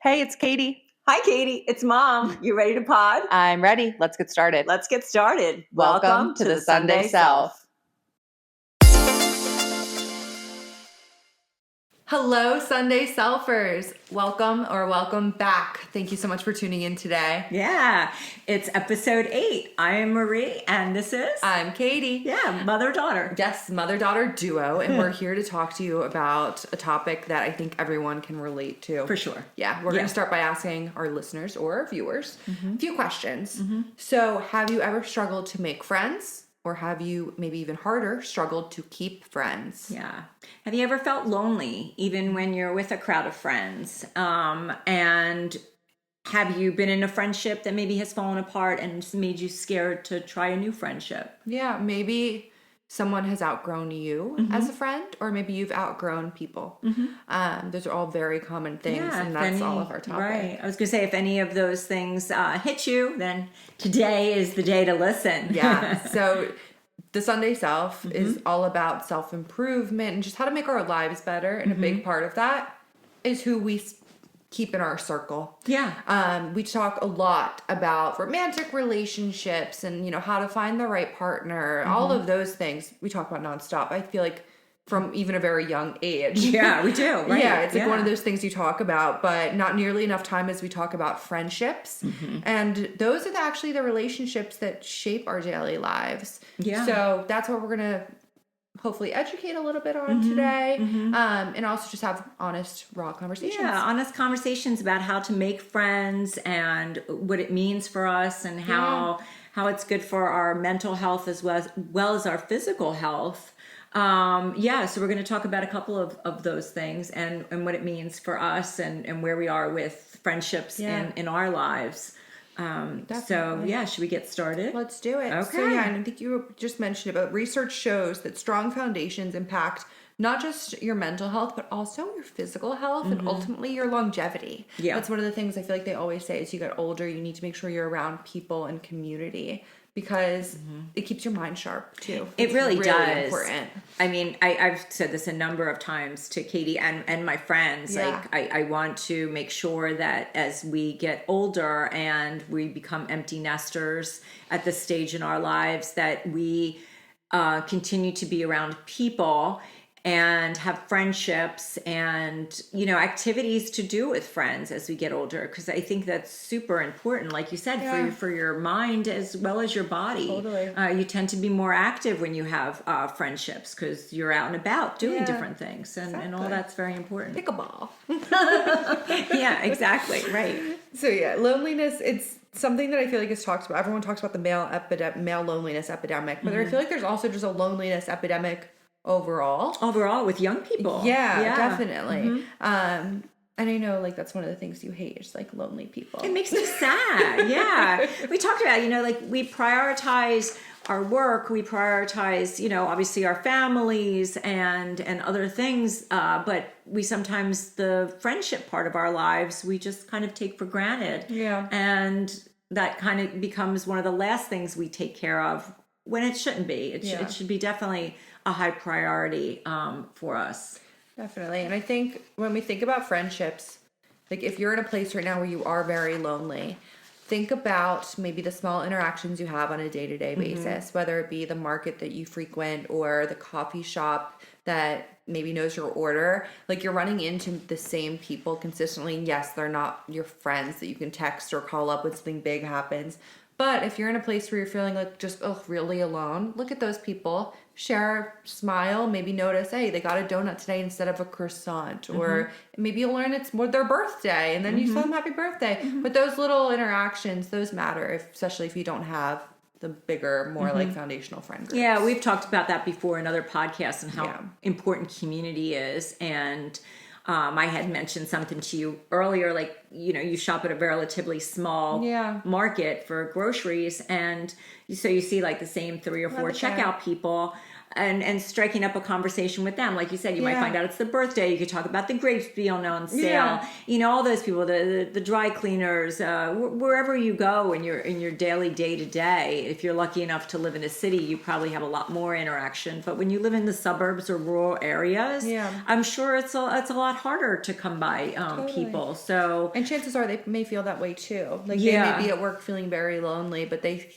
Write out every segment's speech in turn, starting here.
Hey, it's Katie. Hi, Katie. It's Mom. You ready to pod? I'm ready. Let's get started. Let's get started. Welcome to the Sunday Self. Hello, Sunday Selfers. Welcome back. Thank you so much for tuning in today. Yeah, it's episode 8. I am Marie, and this is... I'm Katie. Yeah, mother-daughter. Yes, mother-daughter duo, and we're here to talk to you about a topic that I think everyone can relate to. For sure. Yeah, we're going to start by asking our listeners or our viewers a few questions. So, have you ever struggled to make friends? Or have you, maybe even harder, struggled to keep friends? Yeah. Have you ever felt lonely, even when you're with a crowd of friends? And have you been in a friendship that maybe has fallen apart and made you scared to try a new friendship? Yeah, maybe someone has outgrown you as a friend, or maybe you've outgrown people. Those are all very common things, and that's all of our topic. Right. I was going to say, if any of those things hit you, then today is the day to listen. Yeah. So the Sunday Self is all about self-improvement and just how to make our lives better. And a big part of that is who we keep in our circle. Yeah. We talk a lot about romantic relationships and, how to find the right partner, all of those things we talk about nonstop. I feel like from even a very young age. Yeah, we do. Right. Yeah, it's like one of those things you talk about, but not nearly enough time as we talk about friendships. And those are actually the relationships that shape our daily lives. Yeah. So that's what we're going to hopefully educate a little bit on today, and also just have honest, raw conversations. Yeah, honest conversations about how to make friends and what it means for us and how it's good for our mental health as well as our physical health. So we're going to talk about a couple of those things and what it means for us and where we are with friendships in our lives. Should we get started? Let's do it. Okay. So and I think you just mentioned it, but research shows that strong foundations impact not just your mental health, but also your physical health and ultimately your longevity. Yeah. That's one of the things I feel like they always say as you get older, you need to make sure you're around people and community because it keeps your mind sharp too. It really does. Important. I mean, I've said this a number of times to Katie and my friends. Yeah. Like, I want to make sure that as we get older and we become empty nesters at this stage in our lives, that we continue to be around people and have friendships and, activities to do with friends as we get older. Because I think that's super important, like you said, for your mind as well as your body. Totally. You tend to be more active when you have friendships because you're out and about doing different things. And all that's very important. Pickleball. Yeah, exactly. Right. So loneliness, it's something that I feel like is talked about. Everyone talks about the male loneliness epidemic, but I feel like there's also just a loneliness epidemic overall with young people. Yeah. Definitely. And I know that's one of the things you hate is lonely people. It makes me sad. Yeah. We talked about, we prioritize our work, we prioritize, obviously our families and other things, but we sometimes, the friendship part of our lives, we just kind of take for granted. Yeah. And that kind of becomes one of the last things we take care of when it shouldn't be. It should be definitely a high priority for us. Definitely. And I think when we think about friendships, if you're in a place right now where you are very lonely, think about maybe the small interactions you have on a day-to-day basis, whether it be the market that you frequent or the coffee shop that maybe knows your order. You're running into the same people consistently. Yes, they're not your friends that you can text or call up when something big happens. But if you're in a place where you're feeling really alone, look at those people, share, smile, maybe notice, hey, they got a donut today instead of a croissant. Or maybe you'll learn it's more their birthday and then you tell them happy birthday. But those little interactions, those matter, especially if you don't have the bigger, more foundational friend groups. Yeah, we've talked about that before in other podcasts and how important community is. And I had mentioned something to you earlier, you shop at a relatively small market for groceries, and so you see the same 3 or 4 checkout people, and striking up a conversation with them. Like you said, you might Yeah. find out it's the birthday. You could talk about the grapes being on sale. Yeah. You know, all those people, the dry cleaners, wherever you go in your daily day to day. If you're lucky enough to live in a city, you probably have a lot more interaction. But when you live in the suburbs or rural areas, Yeah. I'm sure it's a lot harder to come by people. So And chances are they may feel that way too. Like Yeah. they may be at work feeling very lonely, but they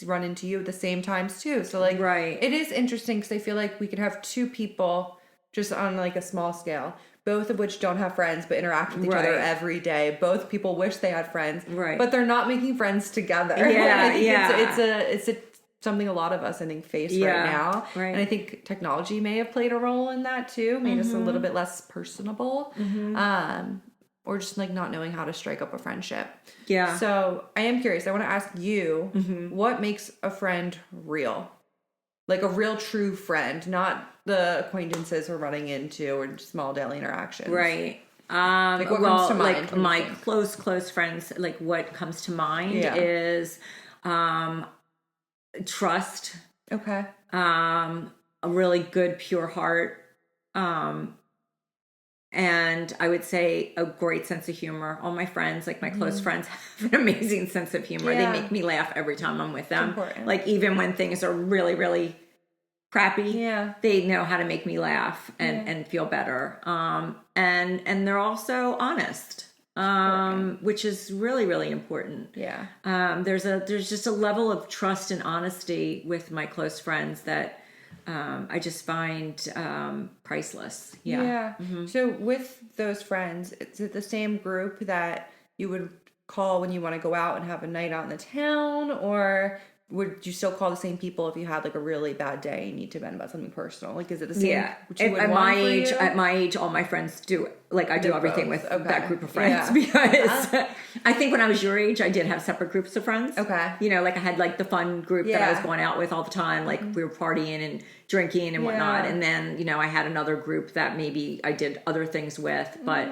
run into you at the same times too. So like, Right. it is interesting because I feel like we could have two people just on like a small scale, both of which don't have friends but interact with each other Right. every day. Both people wish they had friends, Right. but they're not making friends together. Yeah, I think yeah. it's something a lot of us I think face Yeah, right now. right. And I think technology may have played a role in that too, made us a little bit less personable. Or just like not knowing how to strike up a friendship. Yeah. So I am curious. I want to ask you, what makes a friend real? Like a real true friend, not the acquaintances we're running into or small daily interactions. Right. what comes Well, to mind like when you my think? close friends, like what comes to mind Yeah. is trust, Okay. a really good, pure heart, and I would say a great sense of humor. All my friends, like my close friends, have an amazing sense of humor. Yeah. They make me laugh every time I'm with them. important. Like even when things are really, really crappy, Yeah. they know how to make me laugh and feel better. And they're also honest, which is really, really important. Yeah. There's just a level of trust and honesty with my close friends that I just find priceless. Yeah. So with those friends, is it the same group that you would call when you want to go out and have a night out in the town, or would you still call the same people if you had like a really bad day and you need to vent about something personal? Like, is it the same? Yeah. What you would At want my for age, you? at my age, all my friends do like I do Do everything both. with Okay. that group of friends Yeah. because I think when I was your age, I did have separate groups of friends. Okay. You know, like I had like the fun group that I was Yeah. going out with all the time. Like we were partying and drinking and whatnot. Yeah. And then, you know, I had another group that maybe I did other things with, but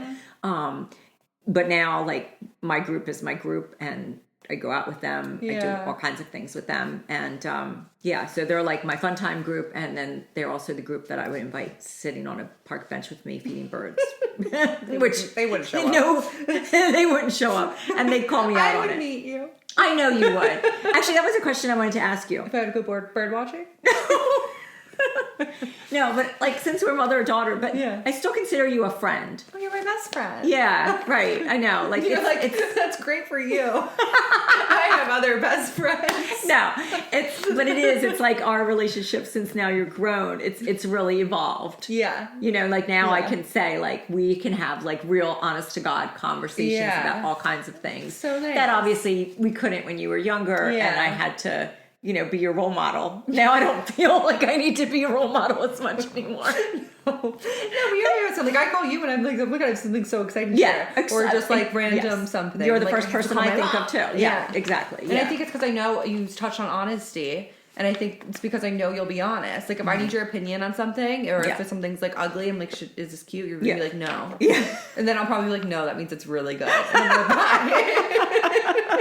now like my group is my group and I go out with them. I do Yeah. all kinds of things with them. And so they're like my fun time group. And then they're also the group that I would invite sitting on a park bench with me feeding birds. Which they wouldn't show up. no, they wouldn't show up. And they'd call me out I on would it. meet you I know you would. Actually, that was a question I wanted to ask you. if I had to go bird watching. No, but like since we're mother and daughter, but Yeah. I still consider you a friend. Oh, you're my best friend. Yeah, right. I know. Like You're it's, like, that's great for you. I have other best friends. no, it's like our relationship since now you're grown. It's really evolved. Yeah. You know, like now I Yeah. can say like we can have like real honest to God conversations Yeah. about all kinds of things. So nice. That obviously we couldn't when you were younger Yeah. and I had to, you know, be your role model. Now I don't feel like I need to be a role model as much anymore. No, but you're doing something. I call you and I'm like, oh my god, I have something so exciting to Yeah, share. Or just like random yes. something. You're the like, first person call I my think mom. of too. Yeah, exactly. And I think it's because I know you touched on honesty. And I think it's because I know you'll be honest. Like if I need your opinion on something, or Yeah. if something's like ugly, I'm like, is this cute? You're gonna Yeah. be like, no. Yeah. And then I'll probably be like, no, that means it's really good. And then we're bye.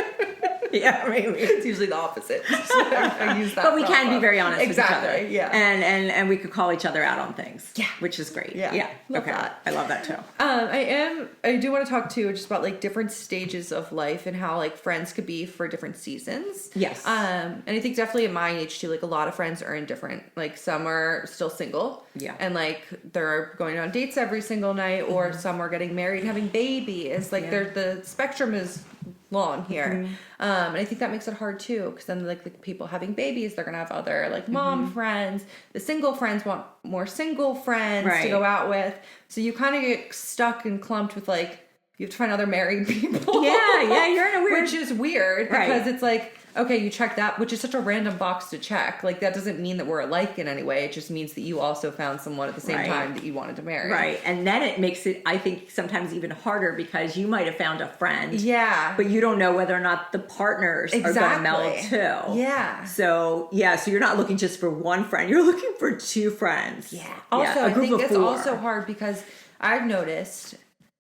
Yeah, maybe. It's usually the opposite. I use that. But we can be prop very honest exactly, with each other. Yeah. And we could call each other out on things. Yeah. Which is great. Yeah. Yeah. Love Okay. that. I love that too. I do want to talk too just about like different stages of life and how like friends could be for different seasons. Yes. And I think definitely at my age too, like a lot of friends are in different, like some are still single. Yeah. And like they're going on dates every single night, or some are getting married, having babies. Like Yeah. the spectrum is long here. And I think that makes it hard too, because then like the people having babies, they're gonna have other like mom friends. The single friends want more single friends to Right. go out with. So you kind of get stuck and clumped with like, you have to find other married people. Yeah, you're in a weird. Which is weird Right. because it's like, okay, you check that, which is such a random box to check. Like that doesn't mean that we're alike in any way. It just means that you also found someone at the same Right. time that you wanted to marry. Right. And then it makes it, I think, sometimes even harder because you might have found a friend. Yeah. But you don't know whether or not the partners are going to meld too. Yeah. So you're not looking just for one friend. You're looking for two friends. Yeah. Also, a I group think of it's four. also hard because I've noticed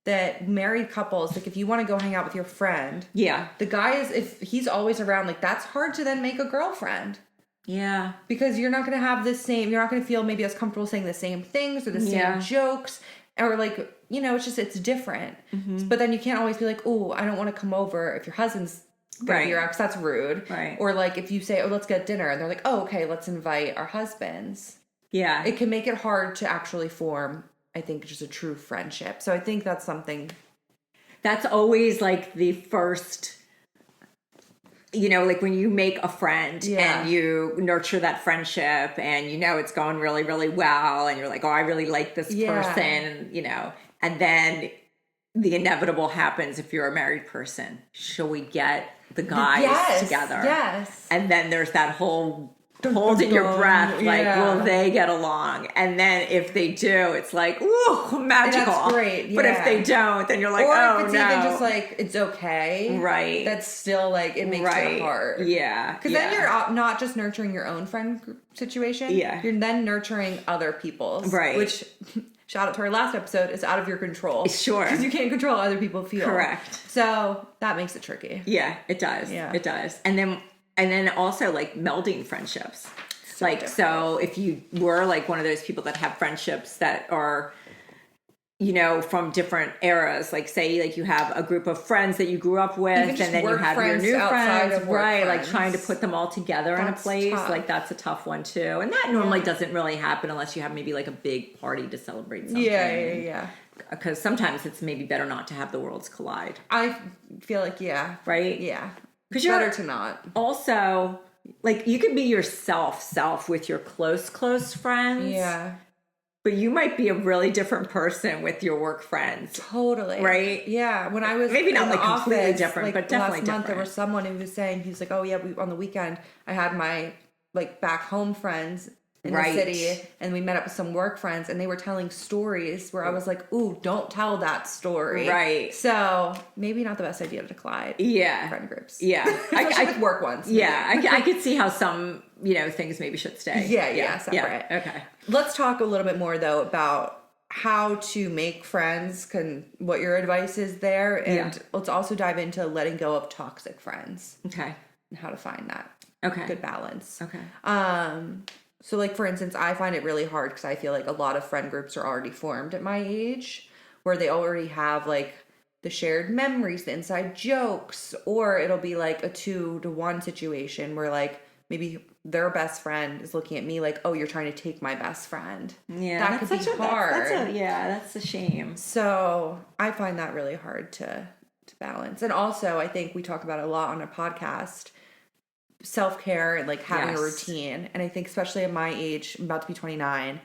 that married couples, like if you want to go hang out with your friend, Yeah. the guy is, if he's always around, like that's hard to then make a girlfriend. Yeah. because you're not going to have you're not going to feel maybe as comfortable saying the same things or the same jokes, or like, it's different. But then you can't always be like, oh, I don't want to come over if your husband's gonna be around, because that's rude. Right. Or like if you say, oh, let's get dinner, and they're like, oh, okay, let's invite our husbands. Yeah. It can make it hard to actually form, I think, just a true friendship. So I think that's something. That's always like the first, like when you make a friend and you nurture that friendship and it's going really, really well, and you're like, oh, I really like this person, and then the inevitable happens if you're a married person. Shall we get the guys together? Yes. And then there's that whole holding your breath, like, will they get along? And then if they do, it's like, ooh, magical. That's great. But if they don't, then you're like, or oh, if it's no. even just like, it's okay. Right. That's still like, it makes it hard. Yeah. Because then you're not just nurturing your own friend group situation. Yeah. You're then nurturing other people's. Right. Which, shout out to our last episode, is out of your control. Sure. Because you can't control how other people feel. Correct. So that makes it tricky. Yeah, it does. Yeah. It does. And then also like melding friendships. So if you were like one of those people that have friendships that are, from different eras, like say like you have a group of friends that you grew up with, and then you have your new friends, right? Like trying to put them all together in a place, like that's a tough one too. And that normally doesn't really happen unless you have maybe like a big party to celebrate something. Yeah. Because sometimes it's maybe better not to have the worlds collide. I feel like, right? Yeah. Because better to not. Also, like you could be yourself with your close friends. Yeah. But you might be a really different person with your work friends. Totally. Right? Yeah. When I was maybe not like completely office, different, but definitely last month, different. there was someone who was saying, he was like, oh yeah, on the weekend, I had my like back home friends in the city, and we met up with some work friends, and they were telling stories where I was like, ooh, don't tell that story. Right. So maybe not the best idea to collide. Yeah. Friend groups. Yeah. Especially with work ones. Maybe. Yeah. I could see how some, things maybe should stay. Yeah, separate. Yeah. Okay. Let's talk a little bit more though about how to make friends, what your advice is there, and let's also dive into letting go of toxic friends. Okay. And how to find that good balance. Okay. So like for instance, I find it really hard because I feel like a lot of friend groups are already formed at my age, where they already have like the shared memories, the inside jokes, or it'll be like a 2-to-1 situation where like maybe their best friend is looking at me like, oh, you're trying to take my best friend. Yeah, that could be hard. That's a shame. So I find that really hard to balance. And also, I think we talk about it a lot on a podcast, self-care and like having a routine. And I think especially at my age, I'm about to be 29,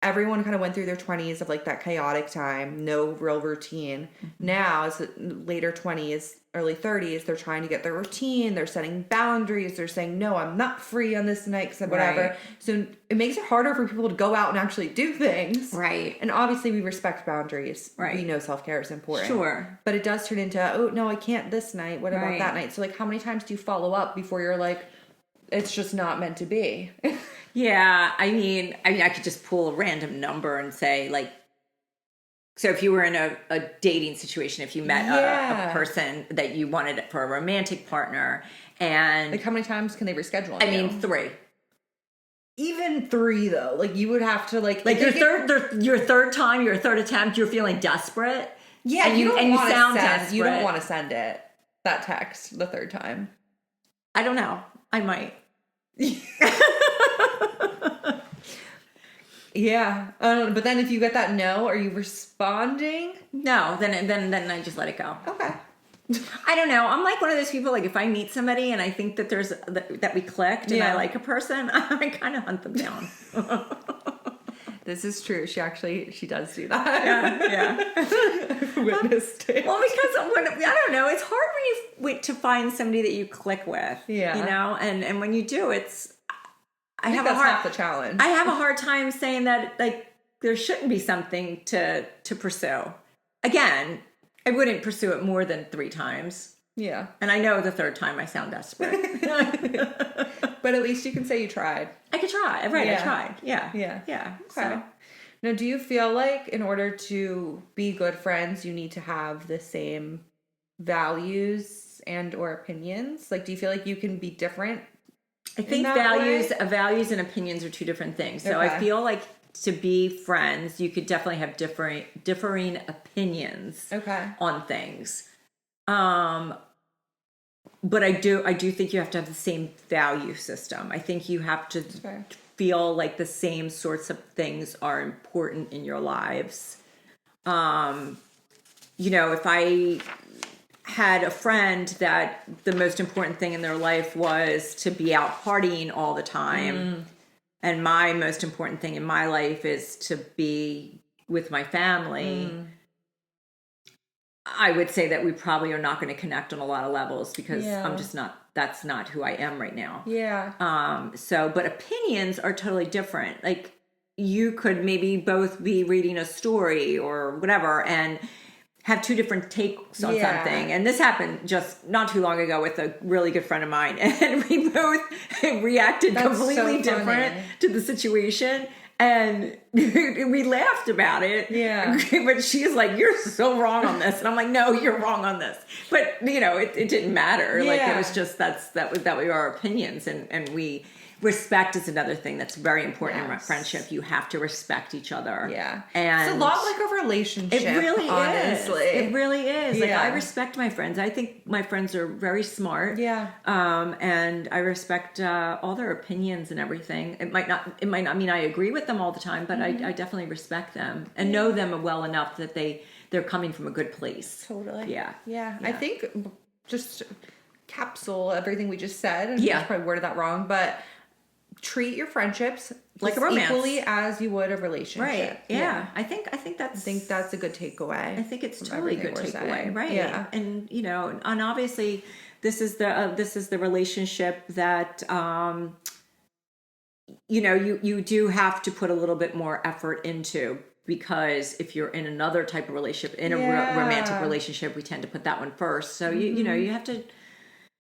everyone kind of went through their 20s of like that chaotic time, no real routine. Now, as later 20s, early 30s, they're trying to get their routine. They're setting boundaries. They're saying, no, I'm not free on this night because whatever. Right. So it makes it harder for people to go out and actually do things. Right. And obviously we respect boundaries. Right. We know self-care is important. Sure. But it does turn into, oh, no, I can't this night. What about that night? So like how many times do you follow up before you're like, it's just not meant to be? Yeah. I mean, I could just pull a random number and say like, so if you were in a dating situation, if you met a person that you wanted for a romantic partner, and like how many times can they reschedule? I mean, 3. Even 3 though, like you would have to like your third time, your third attempt, you're feeling desperate. Yeah, and you sound desperate. You don't want to send that text the third time. I don't know. I might. Yeah, but then if you get that no, are you responding? No, then I just let it go. Okay. I don't know. I'm like one of those people. Like if I meet somebody and I think that that we clicked and I like a person, I kind of hunt them down. This is true. She does do that. Yeah. Witnessed it. Well, because I don't know. It's hard when to find somebody that you click with. Yeah. You know, and when you do, I think that's half the challenge. I have a hard time saying that like there shouldn't be something to pursue. Again, I wouldn't pursue it more than 3 times. Yeah. And I know the third time I sound desperate. But at least you can say you tried. I could try. Right, yeah. I tried. Yeah. Yeah. Yeah. Okay. So. Now, do you feel like in order to be good friends, you need to have the same values and or opinions? Like, do you feel like you can be different I think that way? values and opinions are two different things. So I Okay. feel like to be friends, you could definitely have differing opinions Okay. on things. But I do think you have to have the same value system. I think you have to fair. feel like the same sorts of things are important in your lives. If I had a friend that the most important thing in their life was to be out partying all the time, and my most important thing in my life is to be with my family, I would say that we probably are not going to connect on a lot of levels because Yeah. I'm just not, that's not who I am right now. Yeah. But opinions are totally different. Like you could maybe both be reading a story or whatever and have two different takes on Yeah. something. And this happened just not too long ago with a really good friend of mine. And we both reacted That's completely so funny. different to the situation. And we laughed about it. Yeah. But she's like, you're so wrong on this. And I'm like, no, you're wrong on this. But, it didn't matter. Like, it Yeah. was just, that were our opinions. And we, respect is another thing that's very important in Yes. friendship. You have to respect each other. Yeah. And it's a lot like a relationship. it really honestly. is. It really is. Like Yeah. I respect my friends. I think my friends are very smart. Yeah. And I respect all their opinions and everything. It might not mean I agree with them all the time, but Mm-hmm. I definitely respect them and know them well enough that they're coming from a good place. Totally. Yeah. Yeah. I Yeah. think just capsule everything we just said. And Yeah. I probably worded that wrong, but treat your friendships Like a just romance. equally as you would a relationship. Right. Yeah. I think that's I think that's a good takeaway. I think it's from totally everything good we're takeaway, saying. right? Yeah. And and obviously, this is the relationship that you do have to put a little bit more effort into, because if you're in another type of relationship, in a romantic relationship, we tend to put that one first. So you have to,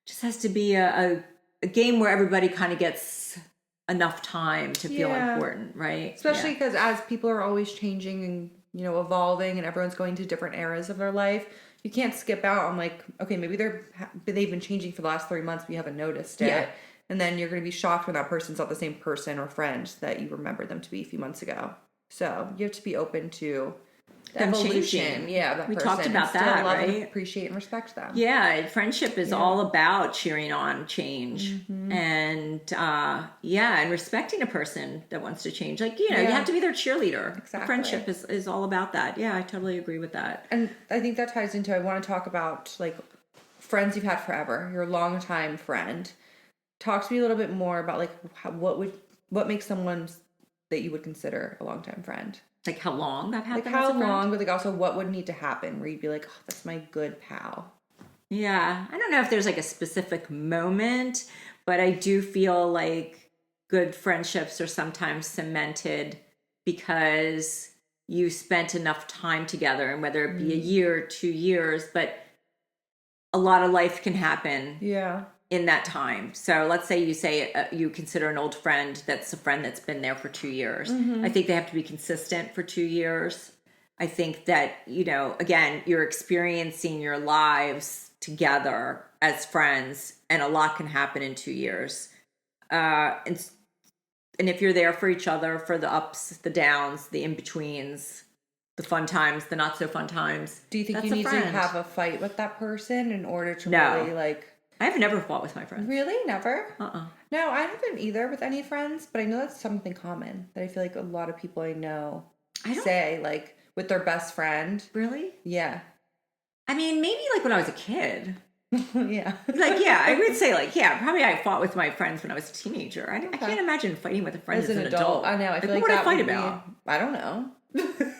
just has to be a game where everybody kind of gets enough time to feel Yeah. important, right? Especially because as people are always changing and evolving, and everyone's going to different eras of their life, you can't skip out on like, okay, maybe they've been changing for the last 3 months, but you haven't noticed it. Yeah. And then you're going to be shocked when that person's not the same person or friend that you remembered them to be a few months ago. So you have to be open to the Them evolution. changing. Yeah, that We person. talked about and still that, love and right? appreciate and respect them. Yeah, friendship is all about cheering on change and and respecting a person that wants to change. Like, you have to be their cheerleader. Exactly. Friendship is all about that. Yeah, I totally agree with that. And I think that ties into, I want to talk about like friends you've had forever, your longtime friend. Talk to me a little bit more about like what makes someone that you would consider a longtime friend. Like how long that happened? Like how long, but like also what would need to happen where you'd be like, oh, that's my good pal. Yeah, I don't know if there's like a specific moment, but I do feel like good friendships are sometimes cemented because you spent enough time together, and whether it be a year, 2 years, but a lot of life can happen Yeah. in that time. So let's say you consider an old friend that's a friend that's been there for 2 years. I think they have to be consistent for 2 years. I think that, again, you're experiencing your lives together as friends, and a lot can happen in 2 years. And if you're there for each other, for the ups, the downs, the in-betweens, the fun times, the not so fun times. Do you think that's you a need to friend. have a fight with that person in order to No. really like... I've never fought with my friends. Really? Never? Uh-uh. No, I haven't either with any friends, but I know that's something common that I feel like a lot of people I know say, like, with their best friend. Really? Yeah. I mean, maybe like when I was a kid. Yeah. Like, yeah, I would say like, yeah, probably I fought with my friends when I was a teenager. I can't imagine fighting with a friend As as an an adult. I know. I feel like what would that I fight would be- about? I don't know.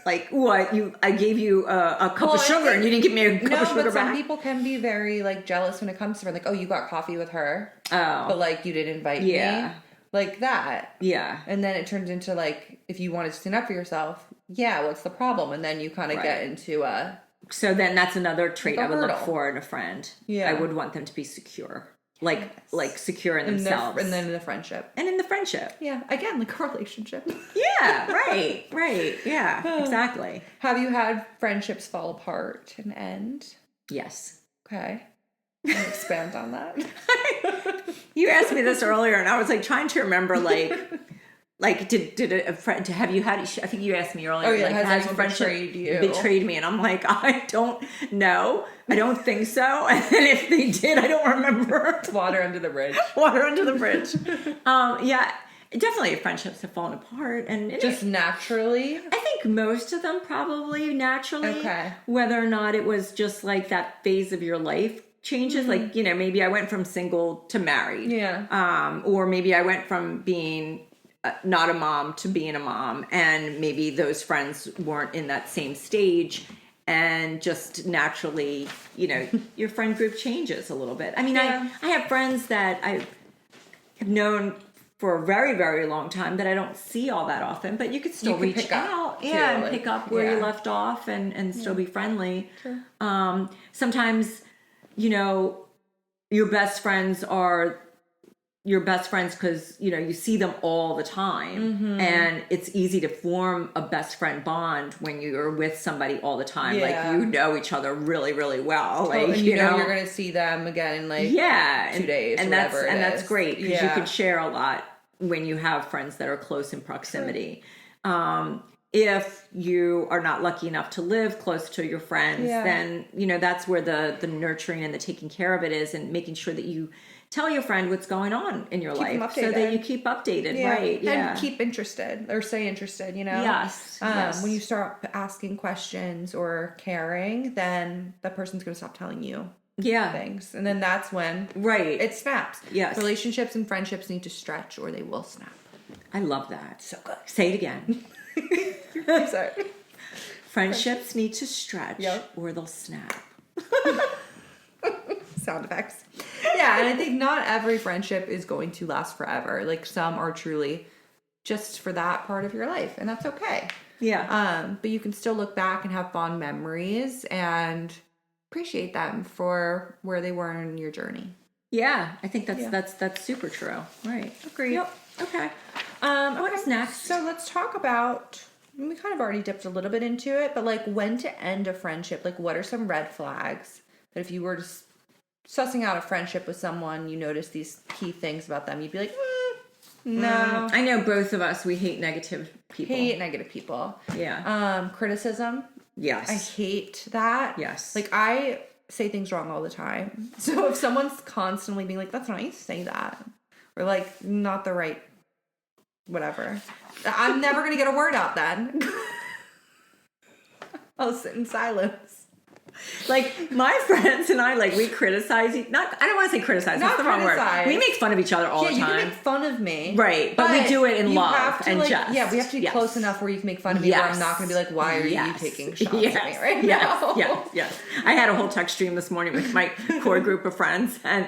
Like, what? I gave you a cup Well, of I sugar think- and you didn't give me a cup No, of sugar but some back? people can be very, like, jealous when it comes to, like, oh, you got coffee with her, Oh, but, like, you didn't invite Yeah. me. Like that. yeah. And then it turns into, like, if you wanted to stand up for yourself, yeah, what's the problem? And then you kind of get Right. into a... So then that's another trait Like a I would look hurdle. for in a friend. Yeah. I would want them to be secure. Like secure in themselves. And then in the friendship. and in the friendship. Yeah, again, like a relationship. Yeah, right. Yeah, exactly. Have you had friendships fall apart and end? Yes. Okay. Can you expand on that? You asked me this earlier, and I was like trying to remember, did a friend, have you had, I think you asked me earlier, Oh, yeah, like, has has anyone friendship betrayed you? betrayed me? And I'm like, I don't know. I don't think so. And if they did, I don't remember. Water under the bridge. Water under the bridge. Yeah, definitely friendships have fallen apart. And Just naturally. I think most of them probably naturally. Okay. Whether or not it was just like that phase of your life changes. Like, maybe I went from single to married. Yeah. Or maybe I went from being not a mom to being a mom. And maybe those friends weren't in that same stage. And just naturally, your friend group changes a little bit. I mean, Yeah. I have friends that I have known for a very, very long time that I don't see all that often, but you could still You can reach pick up, out, too, and like, pick up where you yeah. left off, and still be friendly. Sure. Sometimes, your best friends are your best friends because you see them all the time, and it's easy to form a best friend bond when you're with somebody all the time. Yeah. Like, you know each other really, really well. And Like, you know you're gonna see them again in like 2 days, and or that's whatever it that's is. great because you Yeah. can share a lot when you have friends that are close in proximity. If you are not lucky enough to live close to your friends, Yeah. then that's where the nurturing and the taking care of it is, and making sure that you tell your friend what's going on in your them life so that updated. you keep updated, right? Yeah. And keep interested or stay interested, Yes, yes. When you start asking questions or caring, then the person's going to stop telling you Yeah. things. And then that's when Right. it snaps. Yes. Relationships and friendships need to stretch or they will snap. I love that. So good. Say it again. I'm sorry. Friendships need to stretch Yep. or they'll snap. Sound effects. Yeah, and I think not every friendship is going to last forever. Like, some are truly just for that part of your life, and that's okay. Yeah. But you can still look back and have fond memories and appreciate them for where they were in your journey. Yeah, I think that's Yeah. that's super true. Right. Agreed. Yep. Okay. What's next? So let's talk about, we kind of already dipped a little bit into it, but like when to end a friendship. Like, what are some red flags that if you were just sussing out a friendship with someone, you notice these key things about them, you'd be like, no. I know both of us, we hate negative people. Hate negative people. Yeah. Criticism. Yes. I hate that. Yes. Like, I say things wrong all the time. So if someone's constantly being like, that's not how you say that, or like, not the right whatever, I'm never going to get a word out then. I'll sit in silence. Like, my friends and I, like, we criticize I don't want to say criticize, Not that's the wrong word. criticize. We make fun of each other all the You time. can make fun of me. Right, but we do it in you love have to, and like, jest. Yeah, we have to be Yes. close enough where you can make fun of me, where I'm not going to be like, why are you taking shots at me right now? Yes. I had a whole text stream this morning with my core group of friends, and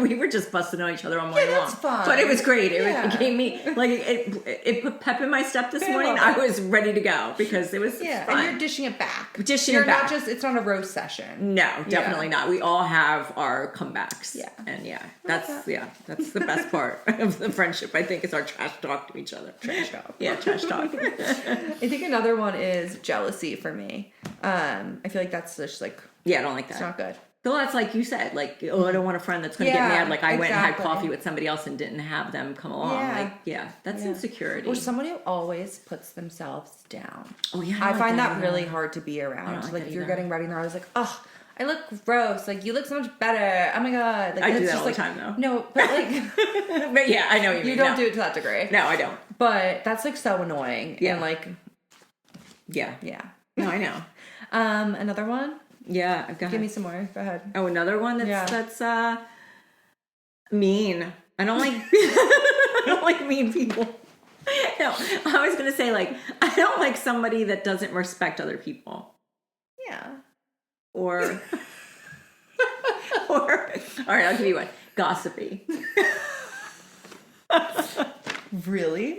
we were just busting on each other all morning long. that's fun. But it was great. Yeah. It gave me, like, it put pep in my step this morning. love I it. was ready to go because it was Yeah, fun. and you're dishing it back. Dishing you're it back. not just, it's not a roast session. No, definitely not. We all have our comebacks. Yeah. And that's the best part of the friendship, I think, is our trash talk to each other. Trash talk. Yeah, trash talk. I think another one is jealousy for me. I feel like that's just like, Yeah, I don't like that. it's not good. Well, that's like you said, like, oh, I don't want a friend that's going to Yeah, get mad. Like, I went and had exactly. coffee with somebody else and didn't have them come along. Yeah. Like, that's Yeah. insecurity. Or someone who always puts themselves down. Oh, yeah. I don't find like that either. really hard to be around. like Like, that if you're either. getting ready and I was like, oh, I look gross. Like, you look so much better. Oh my God. Like, I do it's that just all like, the time, though. No, but like, But yeah, I know what you you mean. don't No. do it to that degree. No, I don't. But that's like so annoying. Yeah. And like, Yeah. yeah. No, I know. Another one? Yeah, I've got. Give me some more. Go ahead. Oh, another one Yeah. that's mean. I don't like. I don't like mean people. No, I was gonna say, like, I don't like somebody that doesn't respect other people. Yeah. Or all right, I'll give you one. Gossipy. Really?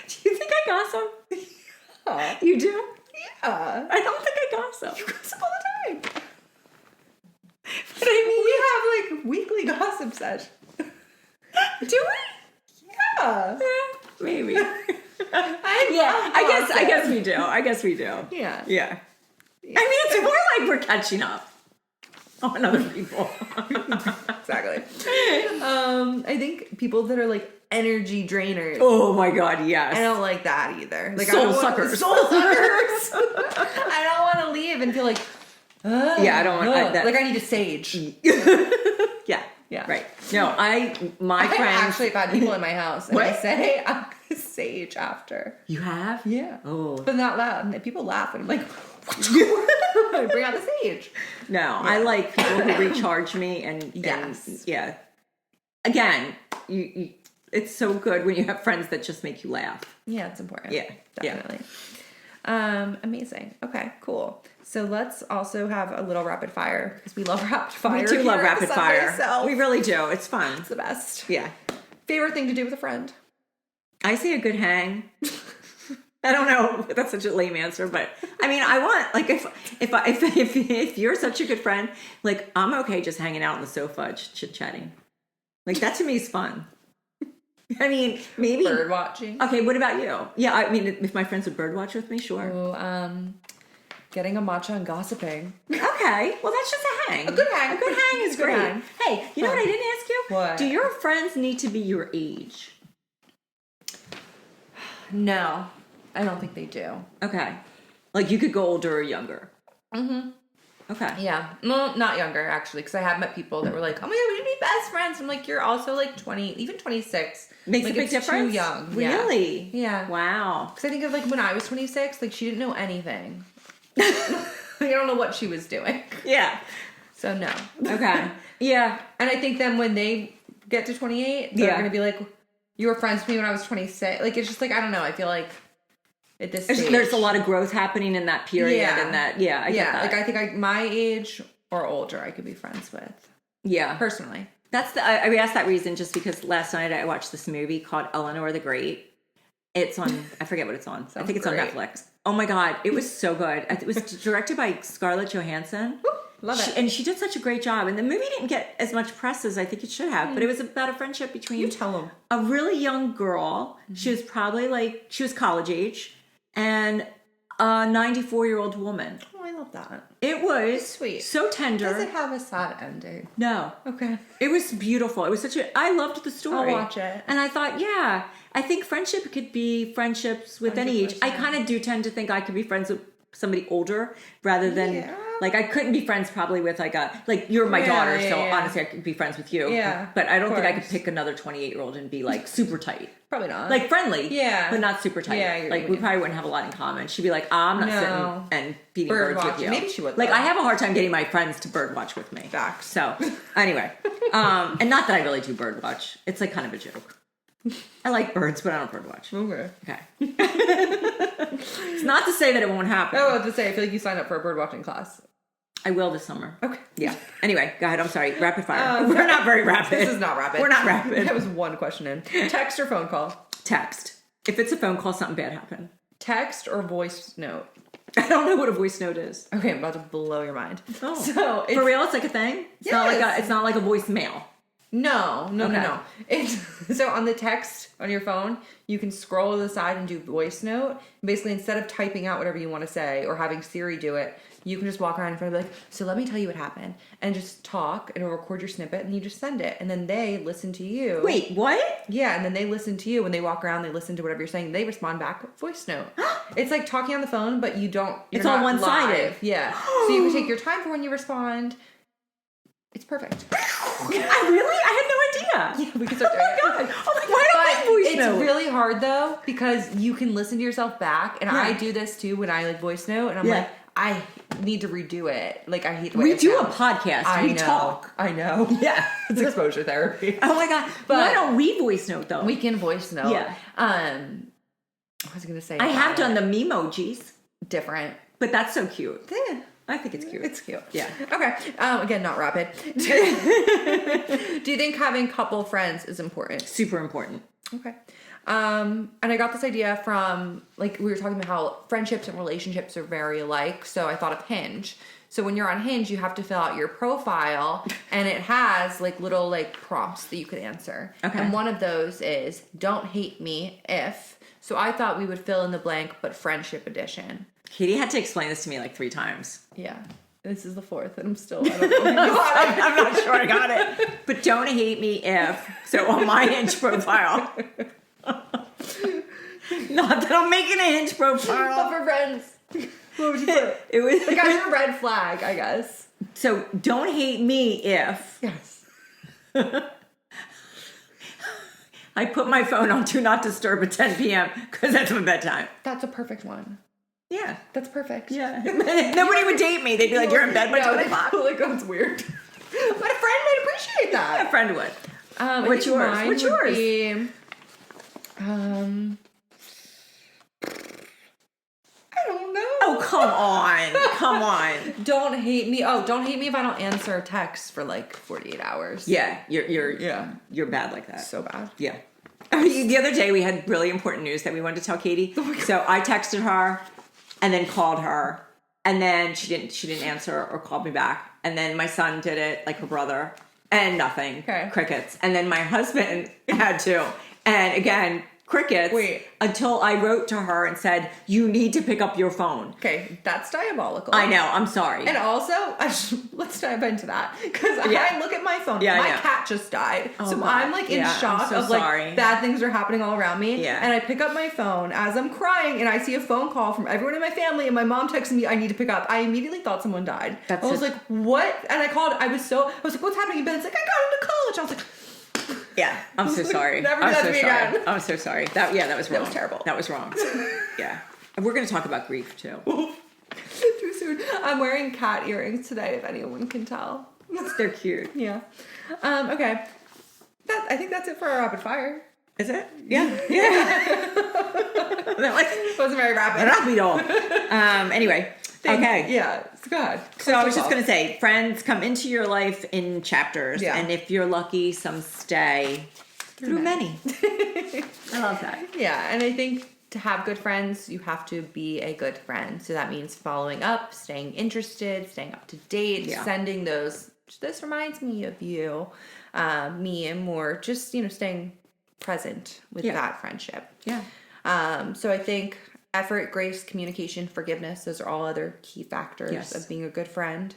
Do you think I gossip? Yeah. You do? Yeah. I don't think I gossip. You gossip all the time. But I We have like weekly gossip sessions. mean, do Yeah. Maybe. I I guess we do. I guess we do. Yeah. Yeah. I mean, it's more like we're catching up. on other people. Exactly. I think people that are like energy drainers. Oh my God, yes. I don't like that either. Like Soul I don't suckers. Soul suckers. I don't want to leave and feel like, Yeah, I don't want that. like I need a sage. Yeah. Yeah. Right. No, my I friends. actually have had people in my house and I What? say I'm a sage after. You have? Yeah. Oh. But not loud. And people laugh and I'm like, I bring out the sage. No, I like people who recharge me and Yes. yeah. Again, you it's so good when you have friends that just make you laugh. Yeah, it's important. Yeah. Definitely. Amazing. Okay, cool. So let's also have a little rapid fire because we love rapid fire. We do here love at rapid the Sunday fire. Self. We really do. It's fun. It's the best. Yeah. Favorite thing to do with a friend? I say a good hang. I don't know if that's such a lame answer, but I mean, I want like if you're such a good friend, like I'm okay just hanging out on the sofa, chit chatting. Like that to me is fun. I mean, maybe. Bird watching. Okay, what about you? Yeah, I mean, if my friends would bird watch with me, sure. Oh, getting a matcha and gossiping. Okay, well that's just a hang. A good hang. A good hang is Good great. hang. Hey, you know what I didn't ask you? What? Do your friends need to be your age? No, I don't think they do. Okay, like you could go older or younger. Mm-hmm. Okay. Yeah, no, not younger actually, because I have met people that were like, "Oh my god, we should be best friends." I'm like, "You're also like 20, even 26." Makes like, a big it's difference. Too young. Yeah. Really? Yeah. Wow. Because I think of like when I was 26, like she didn't know anything. I don't know what she was doing. Yeah. So no. Okay. Yeah. And I think then when they get to 28, they're Yeah. gonna be like, "You were friends with me when I was 26." Like it's just like I don't know. I feel like at this stage, There's a lot of growth happening in that period, Yeah. and that. Yeah. I get that. like I think my age or older, I could be friends with yeah. personally. That's I asked that reason just because last night I watched this movie called Eleanor the Great. It's on, I forget what it's on. I think it's great. on Netflix. Oh my God, it was so good. It was directed by Scarlett Johansson. Love it. And she did such a great job. And the movie didn't get as much press as I think it should have, but it was about a friendship between You tell them. a really young girl. She was probably she was college age, and a 94-year-old woman. Oh, I love that. It was Sweet. so tender. Does it have a sad ending? No. Okay. It was beautiful. It was I loved the story. I'll watch it. And I thought, yeah, I think friendship could be friendships with any age. I 100%. kind of do tend to think I could be friends with somebody older rather than Yeah. like I couldn't be friends probably with like you're my Yeah, daughter, yeah, so yeah. honestly I could be friends with you. Yeah, But I don't of think I could course. pick another 28-year-old and be like super tight. Probably not. Like friendly, Yeah. but not super tight. Yeah, you're- like we probably wouldn't have a lot in common. She'd be like, I'm not No. sitting and feeding Bird birds with watching. you. Maybe she would, Like though. I have a hard time getting my friends to bird watch with me. Facts. So anyway, and not that I really do bird watch. It's like kind of a joke. I like birds, but I don't bird watch. Okay. Okay. It's not to say that it won't happen. Oh, I was to say, I feel like you signed up for a bird watching class. I will this summer. Okay. Yeah. Anyway, go ahead. I'm sorry. Rapid fire. We're not very rapid. This is not rapid. We're not rapid. That was one question in. Text or phone call? Text. If it's a phone call, something bad happened. Text or voice note? I don't know what a voice note is. Okay, I'm about to blow your mind. Oh. So For real, it's like a thing. It's not like Yes. it's not like a voicemail. No. Okay. It's so on the text on your phone, you can scroll to the side and do voice note. Basically, instead of typing out whatever you want to say or having Siri do it, you can just walk around in front of like, so let me tell you what happened, and just talk, and it'll record your snippet, and you just send it, and then they listen to you. Wait, what? Yeah, and then they listen to you when they walk around. They listen to whatever you're saying. They respond back with voice note. It's like talking on the phone, but you don't. You're It's all not one-sided. live. Yeah, so you can take your time for when you respond. It's perfect. I really? I had no idea. Yeah, we can start doing it. God. I'm like, why don't But we voice it's note? really hard though because you can listen to yourself back, and Yeah. I do this too when I like voice note, and I'm Yeah. like, I need to redo it. Like I hate the way We it do a sounds. podcast. I We know. talk. I know. Yeah. It's exposure therapy. Oh my God. But- Why don't we voice note though? We can voice note. Yeah. I was gonna say I have about done it. the memojis, different. but that's so cute. Yeah. I think it's cute. It's cute. Yeah. Okay. Again, not rapid. Do you think having couple friends is important? Super important. Okay. And I got this idea from, like, we were talking about how friendships and relationships are very alike. So I thought of Hinge. So when you're on Hinge, you have to fill out your profile, and it has like little like prompts that you could answer. Okay. And one of those is "Don't hate me if." So I thought we would fill in the blank, but friendship edition. Katie had to explain this to me like 3 times. Yeah. This is the fourth, and I'm still. I don't know. I'm not sure I got it. But don't hate me if. So on my Hinge profile. Not that I'm making a Hinge profile. But for friends, what would you put? It was Like as your red flag, I guess. So don't hate me if Yes. I put my phone on Do Not Disturb at 10 p.m. because that's my bedtime. That's a perfect one. Yeah. That's perfect. Yeah. Nobody would date me. They'd be like, you're in bed by 10 o'clock. Like, that's weird. But a friend might appreciate A that. friend would. I What's think yours? mine What's would yours? be, I don't know. Oh, come on. Come on. Don't hate me. Oh, don't hate me if I don't answer a text for like 48 hours. Yeah, you're Yeah. you're bad like that. So bad. Yeah. The other day we had really important news that we wanted to tell Katie. So I texted her and then called her, and then she didn't answer or call me back. And then my son did it, like her brother, and nothing. Okay. Crickets. And then my husband had to. And again, crickets. Wait. Until I wrote to her and said, you need to pick up your phone. Okay, that's diabolical. I know, I'm sorry. And also, let's dive into that because Yeah. I look at my phone. Yeah, I my know. cat just died, Oh, so God. I'm like in Yeah, I'm shock so of like sorry. bad things are happening all around me. Yeah. And I pick up my phone as I'm crying, and I see a phone call from everyone in my family, and my mom texts me, "I need to pick up." I immediately thought someone died. That's I was a- like, "What?" And I called. I was like, "What's happening?" Ben's like, "I got into college." I was like. Yeah, I'm so sorry. Never do I'm that so to me sorry. again. I'm so sorry. That was wrong. was terrible. That was wrong. Yeah. And we're going to talk about grief too. Too soon. I'm wearing cat earrings today, if anyone can tell. They're cute. Yeah. Okay. I think that's it for our rapid fire. Is it? Yeah. Yeah. That Wasn't very rapid. rapido. Anyway. Okay. Yeah. So go ahead. So I was just going to say, friends come into your life in chapters. Yeah. And if you're lucky, some stay through many. I love that. Yeah, and I think to have good friends, you have to be a good friend. So that means following up, staying interested, staying up to date, Yeah. sending those. This reminds me of you, me, and more. Just staying present with Yeah. that friendship. Yeah. So I think effort, grace, communication, forgiveness, those are all other key factors Yes. of being a good friend.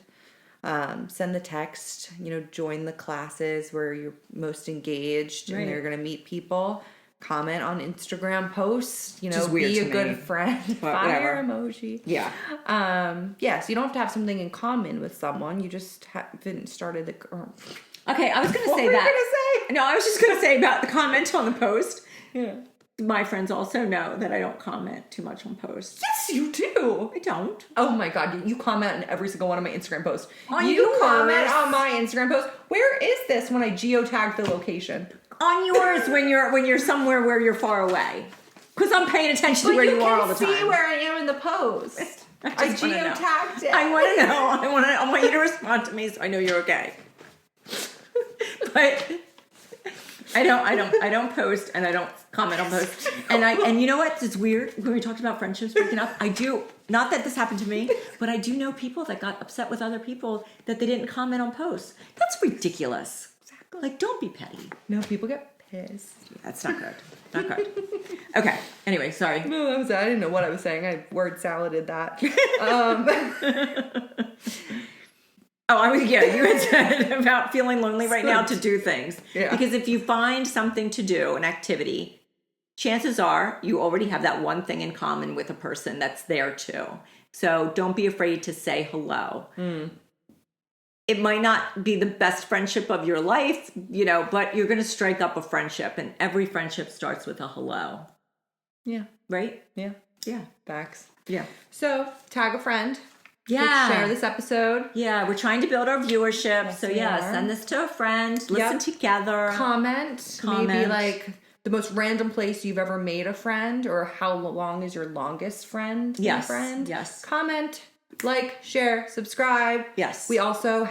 Send the text, join the classes where you're most engaged Right. and you're going to meet people. Comment on Instagram posts, is weird be to a good me. friend. But Fire whatever. emoji. Yeah. So you don't have to have something in common with someone. You just haven't started the. Okay, I was going to What say were you that. gonna say? No, I was just going to say about the comment on the post. Yeah. My friends also know that I don't comment too much on posts. Yes, you do. I don't. Oh my god, you comment on every single one of my Instagram posts. On you yours. comment on my Instagram post. Where is this when I geotag the location? On yours when you're somewhere where you're far away. Because I'm paying attention to where you are all the time. see where I am in the post. I just wanna know. geotagged it. I want to know. I want you to respond to me so I know you're okay. But I don't post and I don't comment on posts. And you know what? It's weird when we talked about friendships breaking up. I do, not that this happened to me, but I do know people that got upset with other people that they didn't comment on posts. That's ridiculous. Like, don't be petty. No, people get pissed. That's not good. Not good. Okay. Anyway, sorry. No, that was it. I didn't know what I was saying. I word saladed that. You had said about feeling lonely right now to do things. Yeah. Because if you find something to do, an activity, chances are you already have that one thing in common with a person that's there too. So don't be afraid to say hello. It might not be the best friendship of your life, but you're going to strike up a friendship, and every friendship starts with a hello. Yeah. Right? Yeah. Yeah. Facts. Yeah. So, tag a friend. Yeah. Share this episode. Yeah, we're trying to build our viewership. Yes, so we yeah, are. send this to a friend. Listen together. Comment. Maybe Comment. like the most random place you've ever made a friend, or how long is your longest friend? been a Yes, friend. yes. Comment, like, share, subscribe. Yes. We also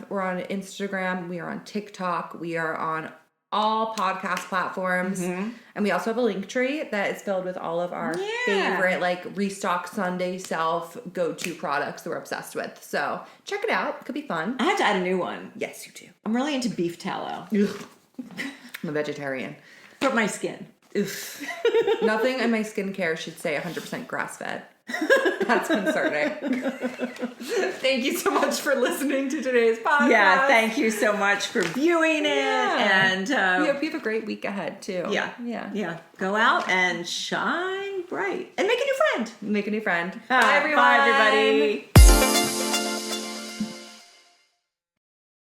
we're on Instagram, we are on TikTok, we are on all podcast platforms. Mm-hmm. And we also have a link tree that is filled with all of our favorite, like, Restock Sunday Self go-to products that we're obsessed with. So check it out. It could be fun. I have to add a new one. Yes, you do. I'm really into beef tallow I'm a vegetarian. for my skin. Nothing in my skincare should say 100% grass-fed. That's concerning. Thank you so much for listening to today's podcast. Yeah, thank you so much for viewing it. Yeah. And We hope you have a great week ahead too. yeah. Go out and shine bright and make a new friend. Make a new friend. Bye, everyone. Bye, everybody.